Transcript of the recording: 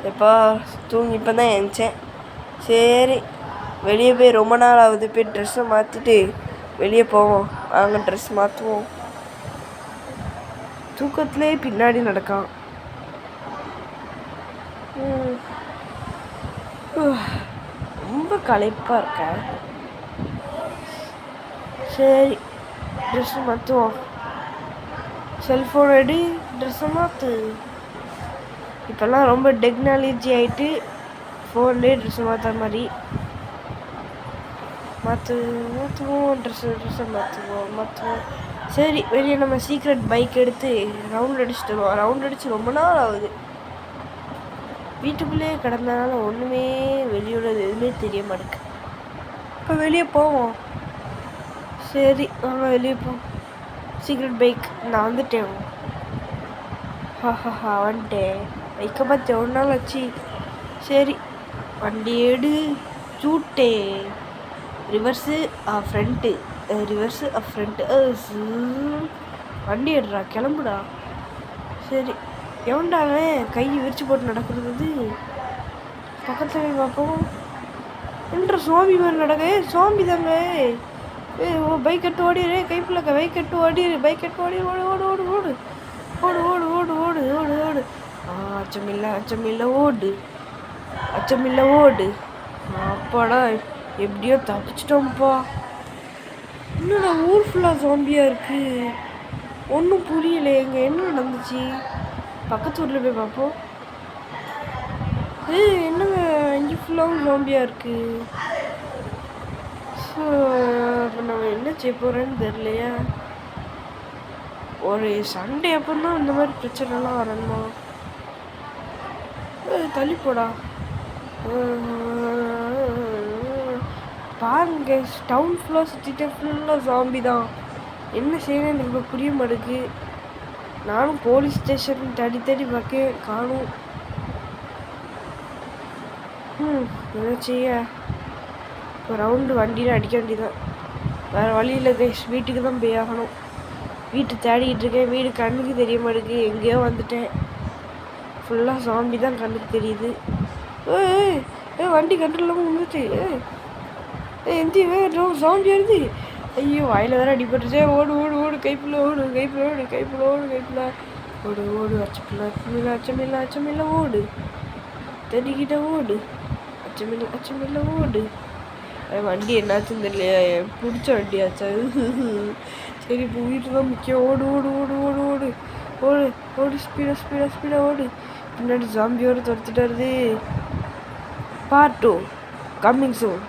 எப்பா தூங்கி இப்போ தான் எழுந்தேன். சரி வெளியே போய் ரொம்ப நாள் ஆகுது, போய் ட்ரெஸ்ஸை மாற்றிட்டு வெளியே போவோம். வாங்க ட்ரெஸ் மாற்றுவோம். தூக்கத்துலேயே பின்னாடி நடக்கான். ரொம்ப களைப்பாக இருக்கேன். சரி ட்ரெஸ்ஸு மாற்றுவோம். செல்ஃபோன் எடு, ட்ரெஸ்ஸை மாற்று. இப்போல்லாம் ரொம்ப டெக்னாலஜி ஆகிட்டு ஃபோன்லேயே ட்ரெஸ்ஸை மாற்றுற மாதிரி மாற்றுவோம். ட்ரெஸ்ஸை மாற்றுவோம். சரி வெளியே நம்ம சீக்ரெட் பைக் எடுத்து ரவுண்ட் அடிச்சுட்டு வருவோம். ரவுண்ட் அடித்து ரொம்ப நாள் ஆகுது. வீட்டுக்குள்ளேயே கிடந்தனால ஒன்றுமே வெளியுள்ளது எதுவுமே தெரிய மாட்டேங்குது. இப்போ வெளியே போவோம். சரி வாங்க வெளியே போவோம். சீக்ரெட் பைக் நான் வந்துட்டேன். வந்துட்டேன். பைக்கை பார்த்து எவ்வளோ நாள் ஆச்சு. சரி வண்டி எடு. சூட்டே ரிவர்ஸு ஃப்ரண்ட்டு, ரிவர்ஸு ஃப்ரண்ட்டு. வண்டி எடுறா, கிளம்புடா. சரி எவன்டாவே கை விரிச்சு போட்டு நடக்கிறது. பக்கத்தில் பார்ப்போம். என்ற சுவாமி மாதிரி நடக்க. சுவாமி தாங்க. பைக் கட்டு ஓடிடு. கைப்பிள்ளக்க பைக் கட்டு ஓடிடு. பைக் கட்டு ஓடி ஓடு ஓடு ஓடு ஓடு ஓடு ஓடு ஓடு ஓடு ஓடு ஓடு. அச்சமில்லை ஓடு. அச்சமில்லை ஓடு. அப்பாடா எப்படியோ தப்பிச்சிட்டோம்ப்பா. என்னடா ஊர் ஃபுல்லாக ஜாம்பியாக இருக்குது. ஒன்றும் புரியலை. எங்கே என்ன நடந்துச்சு? பக்கத்து ஊரில் போய் பார்ப்போம். என்னங்க இங்கே ஃபுல்லாகவும் ஜாம்பியாக இருக்குது. ஸோ இப்போ நம்ம என்ன செய்ய போகிறேன்னு தெரியலையா. ஒரு சண்டே அப்புறம் இந்த மாதிரி பிரச்சனைலாம் வரணுமா? தள்ளி போடா. பாருங்க டவுன் ஃபுல்லாக சுற்றிட்டு ஃபுல்லாக ஜாம்பி தான். என்ன செய்யணும் எனக்கு இப்போ புரிய மாட்டேங்குது. நானும் போலீஸ் ஸ்டேஷன் தேடி பார்க்க காணும். என்ன செய்ய? இப்போ ரவுண்டு வண்டியில் அடிக்க வேண்டியதான். வேறு வழியில் வீட்டுக்கு தான் போய் ஆகணும். வீட்டு தேடிக்கிட்டு இருக்கேன். வீடு கண்ணுக்கு தெரிய மாட்டேங்குது. எங்கேயோ வந்துட்டேன். ஃபுல்லாக ஜாம்பி தான் கண்ணுக்கு தெரியுது. வண்டி கண்ட்ரோல் வந்துச்சு. ஜாம்பி வருது. ஐயோ வாயில் வேறு அடிபட்டுச்சே. ஓடு ஓடு ஓடு. கைப்பில் ஓடு. கைப்பில் ஓடு. கைப்பில் ஓடு. கைப்பில் ஓடு ஓடு. அச்சமில்லை ஓடு. தெரிக்கிட்ட ஓடு. அச்சமில்லை ஓடு. வண்டி என்னாச்சுன்னு தெரியலையா. பிடிச்ச வண்டியாச்சா? சரி இப்போ வீட்டு தான் முக்கியம். ஓடு ஓடு ஓடு ஓடு ஓடு ஓடு ஓடு. ஸ்பீடாக ஓடு. பின்னாடி ஜாம்பியோடு துரத்திட்டு வருது. Part 2 coming soon.